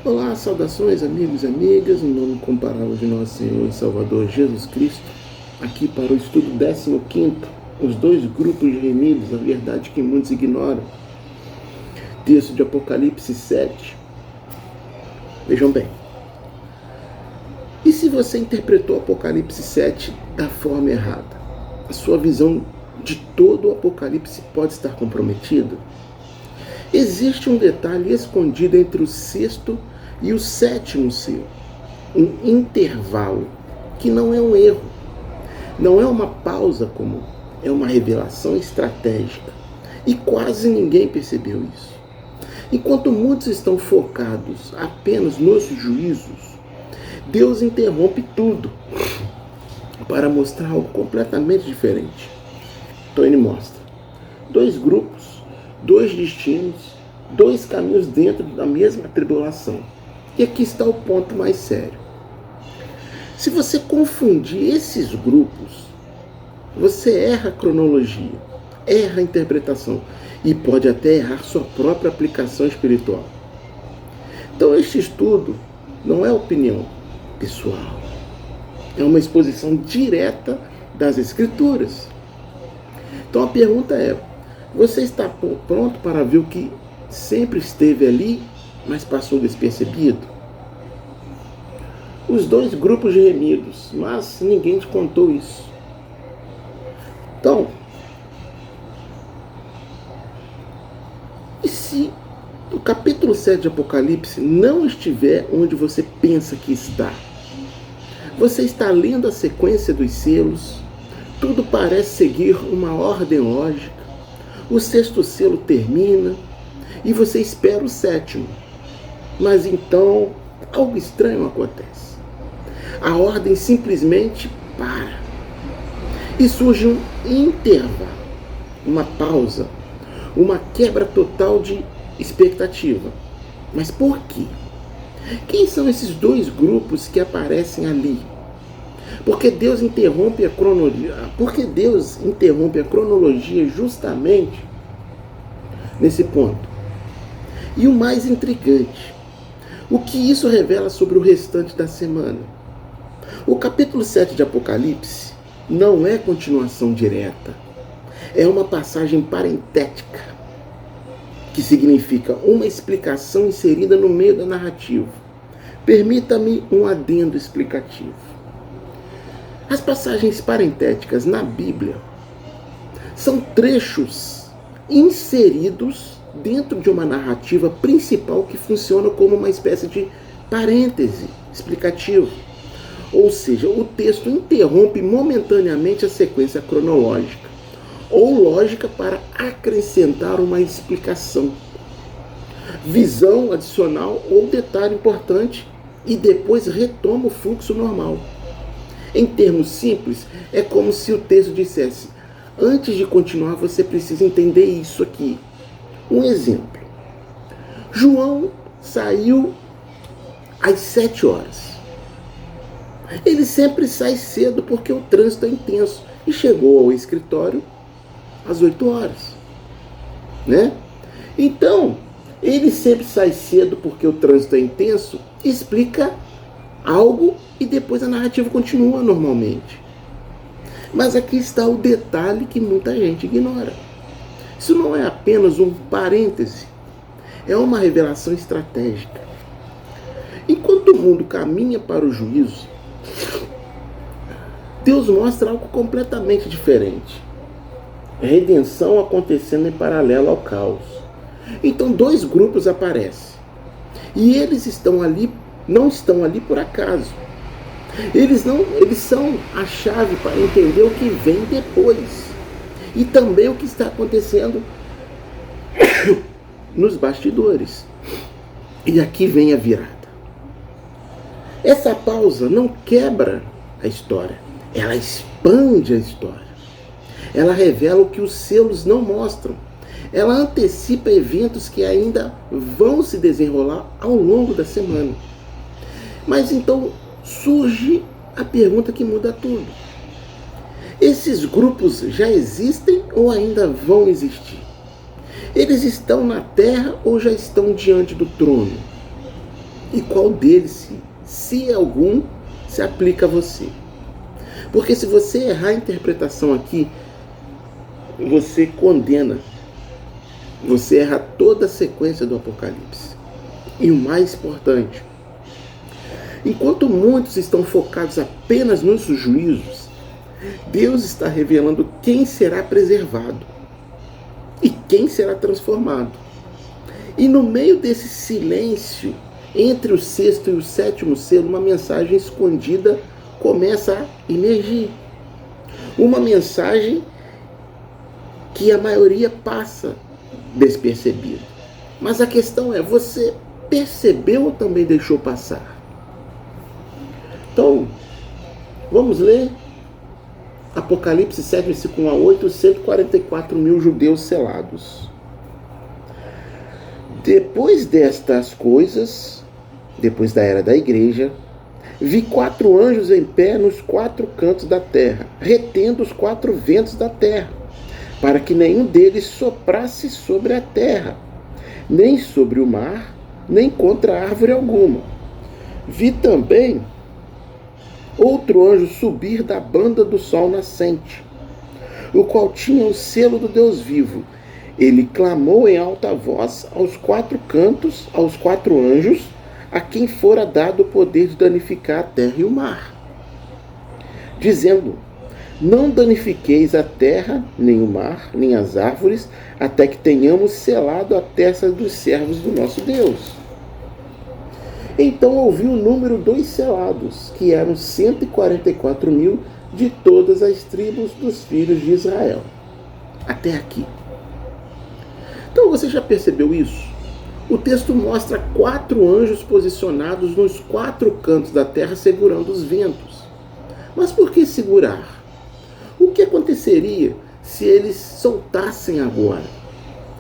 Olá, saudações amigos e amigas, em nome incomparável de nosso Senhor e Salvador Jesus Cristo, aqui para o estudo 15º, os dois grupos remidos, a verdade que muitos ignoram. Texto de Apocalipse 7. Vejam bem. E se você interpretou Apocalipse 7 da forma errada? A sua visão de todo o Apocalipse pode estar comprometida? Existe um detalhe escondido entre o sexto e o sétimo selo, um intervalo, que não é um erro, não é uma pausa comum, é uma revelação estratégica, e quase ninguém percebeu isso. Enquanto muitos estão focados apenas nos juízos, Deus interrompe tudo para mostrar algo completamente diferente. Então ele mostra dois grupos, dois destinos, dois caminhos dentro da mesma tribulação. E aqui está o ponto mais sério. Se você confundir esses grupos, você erra a cronologia, erra a interpretação e pode até errar sua própria aplicação espiritual. Então este estudo não é opinião pessoal, é uma exposição direta das Escrituras. Então a pergunta é: você está pronto para ver o que sempre esteve ali, mas passou despercebido? Os dois grupos remidos, mas ninguém te contou isso. Então, e se o capítulo 7 de Apocalipse não estiver onde você pensa que está? Você está lendo a sequência dos selos, tudo parece seguir uma ordem lógica, o sexto selo termina e você espera o sétimo. Mas então algo estranho acontece. A ordem simplesmente para. E surge um intervalo, uma pausa, uma quebra total de expectativa. Mas por quê? Quem são esses dois grupos que aparecem ali? Porque Deus interrompe a cronologia justamente nesse ponto. E o mais intrigante, o que isso revela sobre o restante da semana? O capítulo 7 de Apocalipse não é continuação direta, é uma passagem parentética, que significa uma explicação inserida no meio da narrativa. Permita-me um adendo explicativo. As passagens parentéticas na Bíblia são trechos inseridos dentro de uma narrativa principal que funciona como uma espécie de parêntese explicativo. Ou seja, o texto interrompe momentaneamente a sequência cronológica ou lógica para acrescentar uma explicação, visão adicional ou detalhe importante e depois retoma o fluxo normal. Em termos simples, é como se o texto dissesse: antes de continuar, você precisa entender isso aqui. Um exemplo. João saiu às 7 horas. Ele sempre sai cedo porque o trânsito é intenso. E chegou ao escritório às 8 horas. Né? Então, ele sempre sai cedo porque o trânsito é intenso, explica algo e depois a narrativa continua normalmente. Mas aqui está o detalhe que muita gente ignora. Isso não é apenas um parêntese, é uma revelação estratégica. Enquanto o mundo caminha para o juízo, Deus mostra algo completamente diferente. A redenção acontecendo em paralelo ao caos. Então dois grupos aparecem. E eles não estão ali por acaso. Eles são a chave para entender o que vem depois. E também o que está acontecendo nos bastidores. E aqui vem a virada. Essa pausa não quebra a história, ela expande a história. Ela revela o que os selos não mostram. Ela antecipa eventos que ainda vão se desenrolar ao longo da semana. Mas então surge a pergunta que muda tudo. Esses grupos já existem ou ainda vão existir? Eles estão na terra ou já estão diante do trono? e qual deles, se algum, se aplica a você. Porque se você errar a interpretação aqui, você condena, você erra toda a sequência do Apocalipse. E o mais importante, enquanto muitos estão focados apenas nos juízos, Deus está revelando quem será preservado e quem será transformado. E no meio desse silêncio, entre o sexto e o sétimo selo, uma mensagem escondida começa a emergir. Uma mensagem que a maioria passa despercebido. Mas a questão é, você percebeu ou também deixou passar? Então, vamos ler Apocalipse 7, versículo 1 a 8, 144 mil judeus selados. Depois destas coisas, depois da era da igreja, vi 4 anjos em pé nos 4 cantos da terra, retendo os 4 ventos da terra, para que nenhum deles soprasse sobre a terra, nem sobre o mar, nem contra árvore alguma. Vi também outro anjo subir da banda do sol nascente, o qual tinha o selo do Deus vivo. Ele clamou em alta voz aos 4 cantos, aos 4 anjos, a quem fora dado o poder de danificar a terra e o mar, dizendo: não danifiqueis a terra, nem o mar, nem as árvores, até que tenhamos selado a testa dos servos do nosso Deus. Então ouvi o número dos selados, que eram 144 mil de todas as tribos dos filhos de Israel. Até aqui. Então você já percebeu isso? O texto mostra 4 anjos posicionados nos 4 cantos da terra segurando os ventos. Mas por que segurar? O que aconteceria se eles soltassem agora?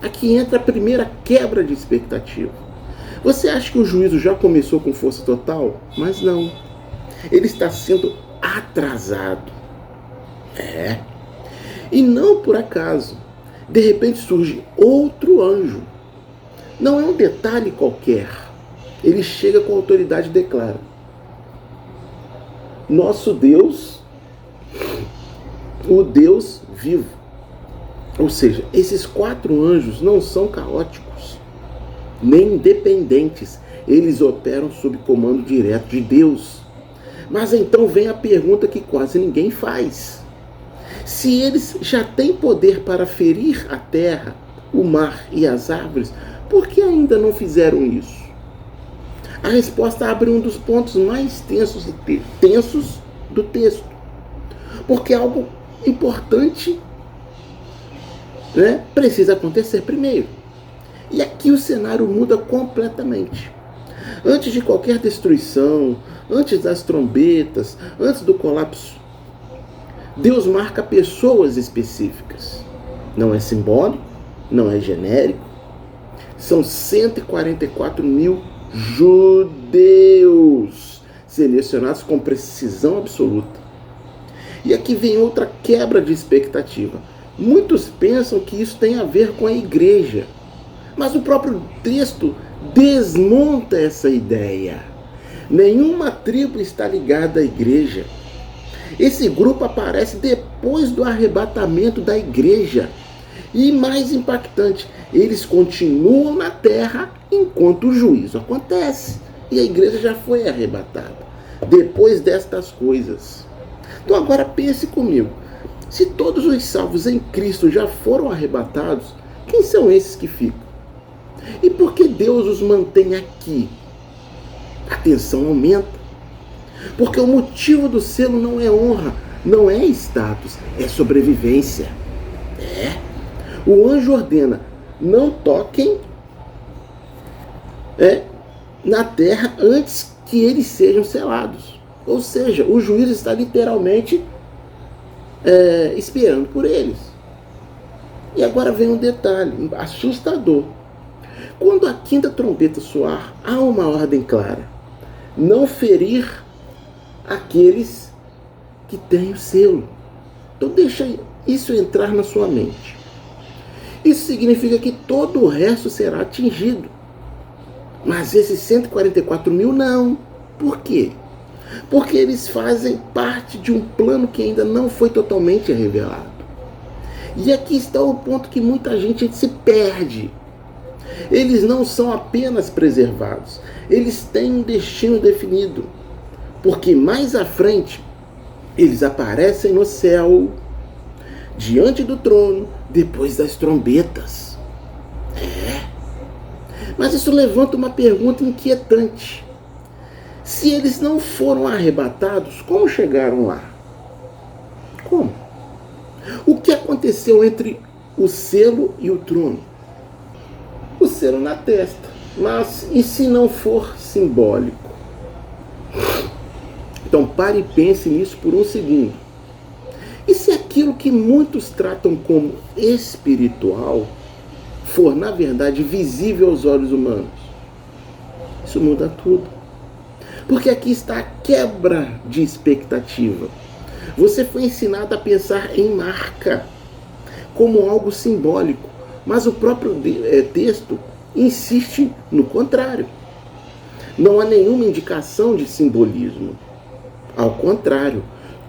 Aqui entra a primeira quebra de expectativa. Você acha que o juízo já começou com força total? Mas não. Ele está sendo atrasado. E não por acaso. De repente surge outro anjo. Não é um detalhe qualquer. Ele chega com autoridade e declara: nosso Deus, o Deus vivo. Ou seja, esses 4 anjos não são caóticos, nem independentes. Eles operam sob comando direto de Deus. Mas então vem a pergunta que quase ninguém faz. Se eles já têm poder para ferir a terra, o mar e as árvores, por que ainda não fizeram isso? A resposta abre um dos pontos mais tensos do texto. Porque algo importante, precisa acontecer primeiro. E aqui o cenário muda completamente. Antes de qualquer destruição, antes das trombetas, antes do colapso, Deus marca pessoas específicas. Não é simbólico, não é genérico. São 144 mil judeus selecionados com precisão absoluta. E aqui vem outra quebra de expectativa. Muitos pensam que isso tem a ver com a igreja, mas o próprio texto desmonta essa ideia. Nenhuma tribo está ligada à igreja. Esse grupo aparece depois do arrebatamento da igreja. E mais impactante, eles continuam na terra enquanto o juízo acontece. E a igreja já foi arrebatada depois destas coisas. Então agora pense comigo. Se todos os salvos em Cristo já foram arrebatados, quem são esses que ficam? E por que Deus os mantém aqui? A tensão aumenta. Porque o motivo do selo não é honra, não é status, é sobrevivência. O anjo ordena: não toquem na terra antes que eles sejam selados. Ou seja, o juízo está literalmente esperando por eles. E agora vem um detalhe assustador. Quando a 5ª trombeta soar, há uma ordem clara: não ferir aqueles que têm o selo. Então deixa isso entrar na sua mente. Isso significa que todo o resto será atingido. Mas esses 144 mil não. Por quê? Porque eles fazem parte de um plano que ainda não foi totalmente revelado. E aqui está o ponto que muita gente se perde. Eles não são apenas preservados, eles têm um destino definido. Porque mais à frente, eles aparecem no céu, diante do trono, depois das trombetas. Mas isso levanta uma pergunta inquietante. Se eles não foram arrebatados, como chegaram lá? Como? O que aconteceu entre o selo e o trono? O selo na testa. Mas e se não for simbólico? Então pare e pense nisso por um segundo. E se aquilo que muitos tratam como espiritual for, na verdade, visível aos olhos humanos? Isso muda tudo. Porque aqui está a quebra de expectativa. Você foi ensinado a pensar em marca, como algo simbólico, mas o próprio texto insiste no contrário. Não há nenhuma indicação de simbolismo. Ao contrário,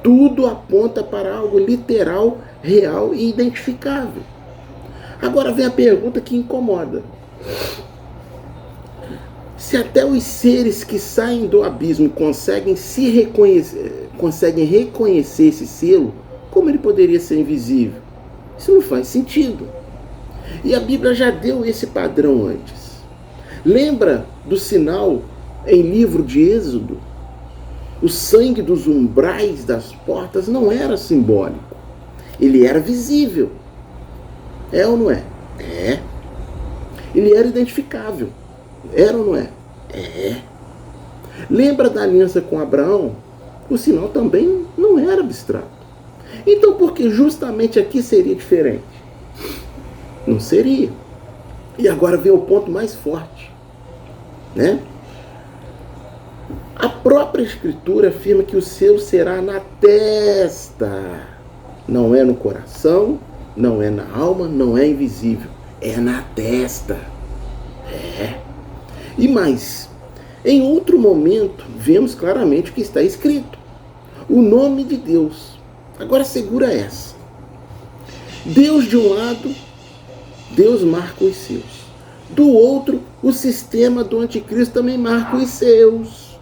tudo aponta para algo literal, real e identificável. Agora vem a pergunta que incomoda. Se até os seres que saem do abismo conseguem reconhecer esse selo, como ele poderia ser invisível? Isso não faz sentido. E a Bíblia já deu esse padrão antes. Lembra do sinal em livro de Êxodo? O sangue dos umbrais das portas não era simbólico. Ele era visível. É ou não é? É. Ele era identificável. Era ou não é? É. Lembra da aliança com Abraão? O sinal também não era abstrato. Então por que justamente aqui seria diferente? Não seria. E agora vem o ponto mais forte, né? A própria Escritura afirma que o selo será na testa. Não é no coração, não é na alma, não é invisível. É na testa. É. E mais, em outro momento, vemos claramente o que está escrito. O nome de Deus. Agora segura essa. Deus de um lado, Deus marca os seus. Do outro, o sistema do anticristo também marca os seus.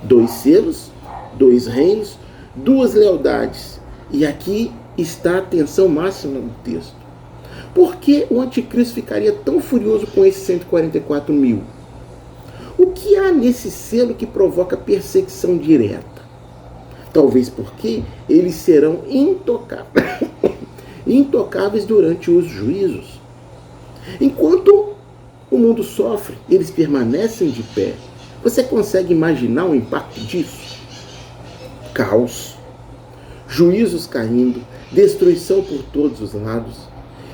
2 selos, 2 reinos, 2 lealdades. E aqui está a atenção máxima do texto. Por que o anticristo ficaria tão furioso com esses 144 mil? O que há nesse selo que provoca perseguição direta? Talvez porque eles serão intocáveis durante os juízos. Enquanto o mundo sofre, eles permanecem de pé. Você consegue imaginar o impacto disso? Caos, juízos caindo, destruição por todos os lados.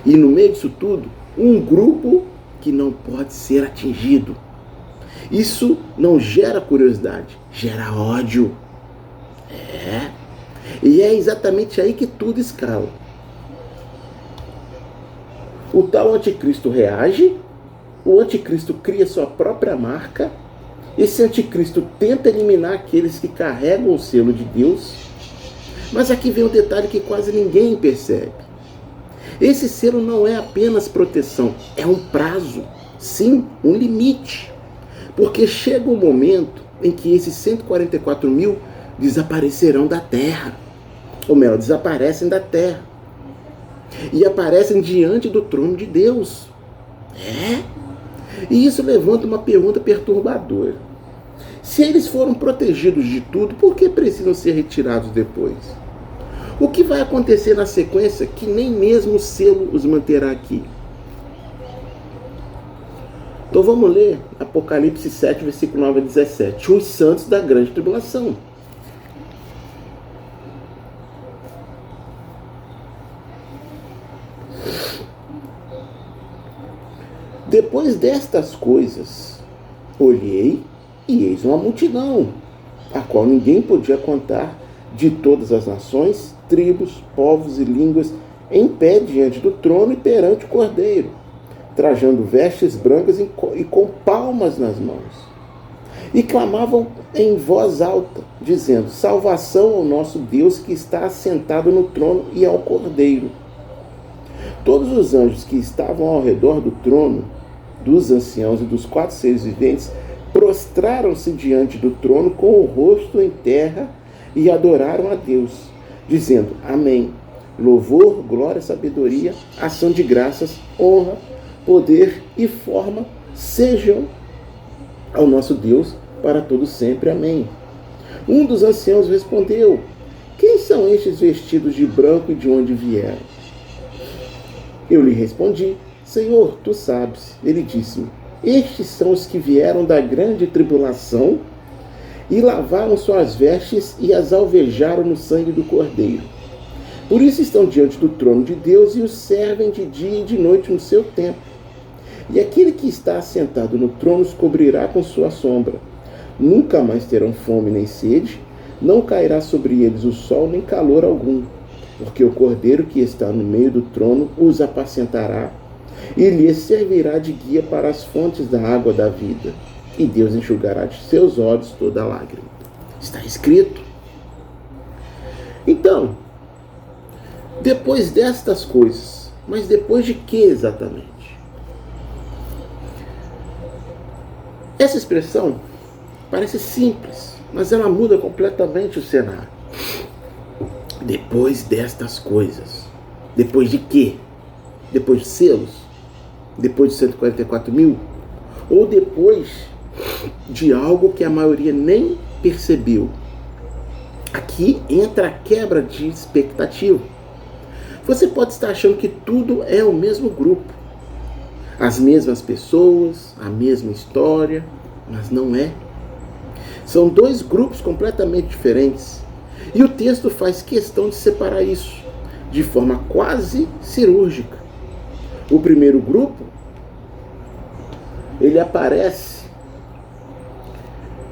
E no meio disso tudo, um grupo que não pode ser atingido. Isso não gera curiosidade, gera ódio. E é exatamente aí que tudo escala. O tal anticristo reage, o anticristo cria sua própria marca, esse anticristo tenta eliminar aqueles que carregam o selo de Deus, mas aqui vem um detalhe que quase ninguém percebe. Esse selo não é apenas proteção, é um prazo, sim, um limite, porque chega um momento em que esses 144 mil desaparecerão da terra, ou melhor, desaparecem da terra, e aparecem diante do trono de Deus. E isso levanta uma pergunta perturbadora. Se eles foram protegidos de tudo, por que precisam ser retirados depois? O que vai acontecer na sequência que nem mesmo o selo os manterá aqui? Então vamos ler Apocalipse 7, versículo 9 a 17. Os santos da grande tribulação. Depois destas coisas, olhei e eis uma multidão, a qual ninguém podia contar, de todas as nações, tribos, povos e línguas, em pé diante do trono e perante o Cordeiro. trajando vestes brancas e com palmas nas mãos. E clamavam em voz alta, dizendo: salvação ao nosso Deus que está assentado no trono e ao Cordeiro. Todos os anjos que estavam ao redor do trono, dos anciãos e dos 4 seres viventes, prostraram-se diante do trono com o rosto em terra e adoraram a Deus, dizendo: amém. Louvor, glória, sabedoria, ação de graças, honra, poder e forma sejam ao nosso Deus para todo sempre. Amém. Um dos anciãos respondeu: quem são estes vestidos de branco e de onde vieram? Eu lhe respondi: Senhor, tu sabes. Ele disse-me: estes são os que vieram da grande tribulação e lavaram suas vestes e as alvejaram no sangue do Cordeiro. Por isso estão diante do trono de Deus e os servem de dia e de noite no seu templo. E aquele que está assentado no trono os cobrirá com sua sombra. Nunca mais terão fome nem sede, não cairá sobre eles o sol nem calor algum, porque o Cordeiro que está no meio do trono os apacentará e lhes servirá de guia para as fontes da água da vida, e Deus enxugará de seus olhos toda lágrima. Está escrito. Então, depois destas coisas, mas depois de que exatamente? Essa expressão parece simples, mas ela muda completamente o cenário. Depois destas coisas. Depois de quê? Depois de selos? Depois de 144 mil? Ou depois de algo que a maioria nem percebeu? Aqui entra a quebra de expectativa. Você pode estar achando que tudo é o mesmo grupo, as mesmas pessoas, a mesma história, mas não é. São 2 grupos completamente diferentes. E o texto faz questão de separar isso de forma quase cirúrgica. O primeiro grupo, ele aparece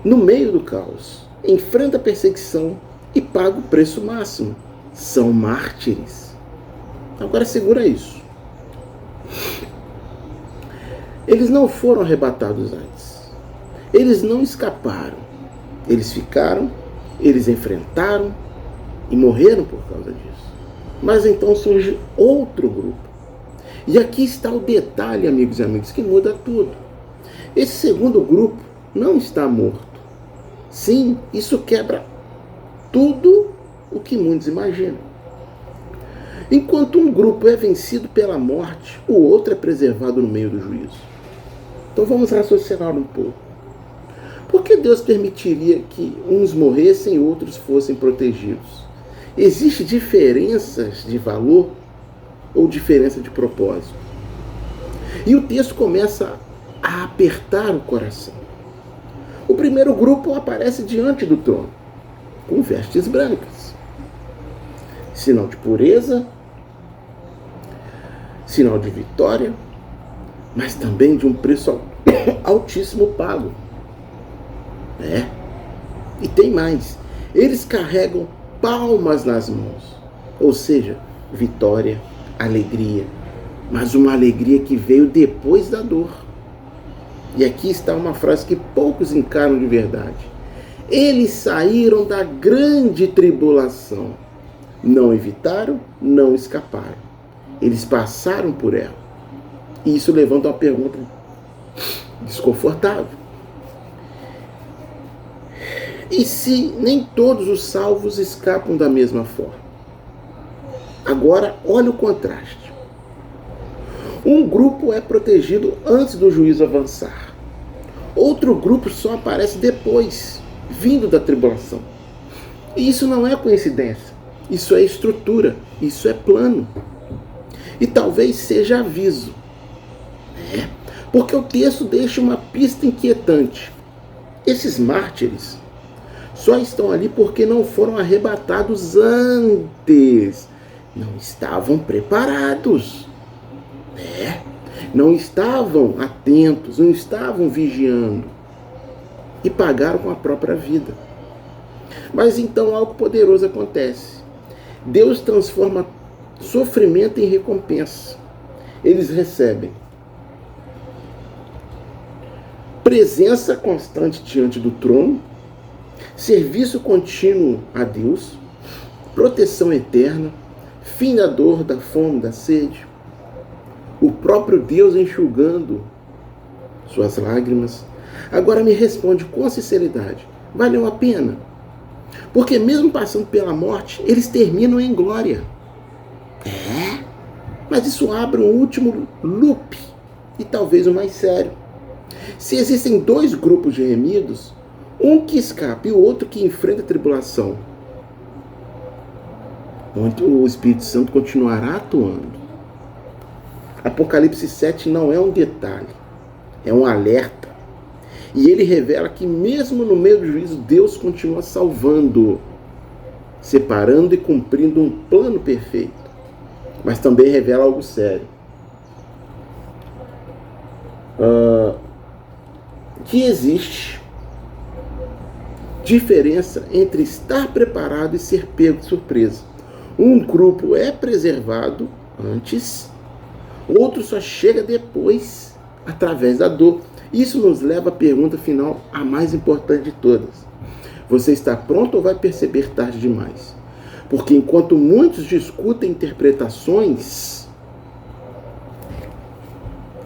no meio do caos, enfrenta a perseguição e paga o preço máximo. São mártires. Agora segura isso. Eles não foram arrebatados antes. Eles não escaparam. Eles ficaram, eles enfrentaram e morreram por causa disso. Mas então surge outro grupo. E aqui está o detalhe, amigos e amigas, que muda tudo. Esse segundo grupo não está morto. Sim, isso quebra tudo o que muitos imaginam. Enquanto um grupo é vencido pela morte, o outro é preservado no meio do juízo. Então vamos raciocinar um pouco. Por que Deus permitiria que uns morressem e outros fossem protegidos? Existem diferenças de valor ou diferença de propósito? E o texto começa a apertar o coração. O primeiro grupo aparece diante do trono, com vestes brancas. Sinal de pureza, sinal de vitória, mas também de um preço altíssimo pago. E tem mais. Eles carregam palmas nas mãos. Ou seja, vitória, alegria. Mas uma alegria que veio depois da dor. E aqui está uma frase que poucos encaram de verdade. Eles saíram da grande tribulação. Não evitaram, não escaparam. Eles passaram por ela. E isso levanta uma pergunta desconfortável. E se nem todos os salvos escapam da mesma forma? Agora, olha o contraste. Um grupo é protegido antes do juízo avançar. Outro grupo só aparece depois, vindo da tribulação. E isso não é coincidência. Isso é estrutura. Isso é plano. E talvez seja aviso. Porque o texto deixa uma pista inquietante. Esses mártires só estão ali porque não foram arrebatados antes. Não estavam preparados. Não estavam atentos, não estavam vigiando. E pagaram com a própria vida. Mas então algo poderoso acontece. Deus transforma sofrimento em recompensa. Eles recebem presença constante diante do trono, serviço contínuo a Deus, proteção eterna, fim da dor, da fome, da sede, o próprio Deus enxugando suas lágrimas. Agora me responde com sinceridade, valeu a pena? Porque mesmo passando pela morte, eles terminam em glória. Mas isso abre um último loop, e talvez o mais sério. Se existem dois grupos de remidos, um que escapa e o outro que enfrenta a tribulação, onde o Espírito Santo continuará atuando. Apocalipse 7 não é um detalhe, é um alerta. E ele revela que mesmo no meio do juízo, Deus continua salvando, separando e cumprindo um plano perfeito. Mas também revela algo sério. Que existe diferença entre estar preparado e ser pego de surpresa. Um grupo é preservado antes, outro só chega depois, através da dor. Isso nos leva à pergunta final, a mais importante de todas. Você está pronto ou vai perceber tarde demais? Porque enquanto muitos discutem interpretações,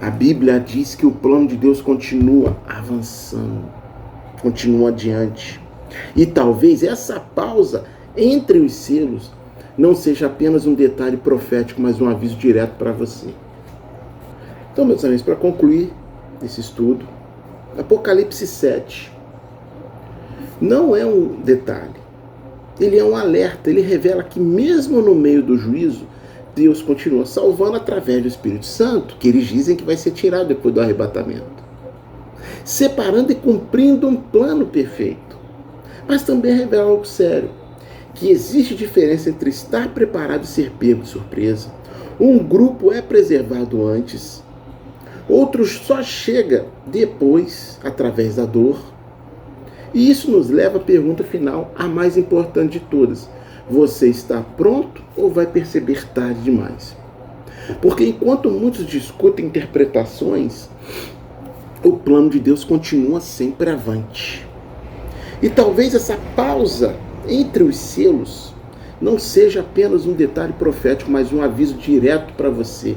a Bíblia diz que o plano de Deus continua avançando, continua adiante. E talvez essa pausa entre os selos não seja apenas um detalhe profético, mas um aviso direto para você. Então, meus amigos, para concluir esse estudo, Apocalipse 7 não é um detalhe, ele é um alerta, ele revela que mesmo no meio do juízo, Deus continua salvando através do Espírito Santo, que eles dizem que vai ser tirado depois do arrebatamento, separando e cumprindo um plano perfeito. Mas também revela algo sério, que existe diferença entre estar preparado e ser pego de surpresa. Um grupo é preservado antes, outro só chega depois, através da dor. E isso nos leva à pergunta final, a mais importante de todas. Você está pronto ou vai perceber tarde demais? Porque enquanto muitos discutem interpretações, o plano de Deus continua sempre avante. E talvez essa pausa entre os selos não seja apenas um detalhe profético, mas um aviso direto para você.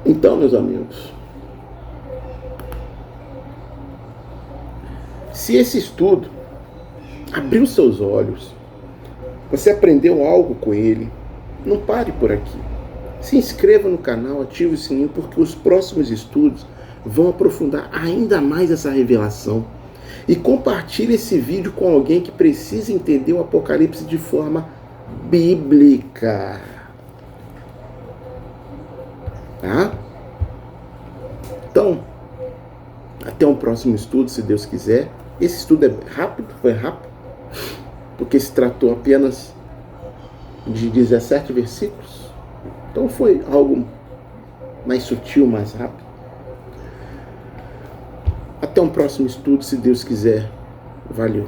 Então, meus amigos, se esse estudo abriu seus olhos, você aprendeu algo com ele, não pare por aqui. Se inscreva no canal, ative o sininho, porque os próximos estudos vão aprofundar ainda mais essa revelação. E compartilhe esse vídeo com alguém que precisa entender o Apocalipse de forma bíblica. Tá? Então, até um próximo estudo, se Deus quiser. Esse estudo é rápido, foi rápido, porque se tratou apenas de 17 versículos. Então foi algo mais sutil, mais rápido. Até um próximo estudo, se Deus quiser. Valeu.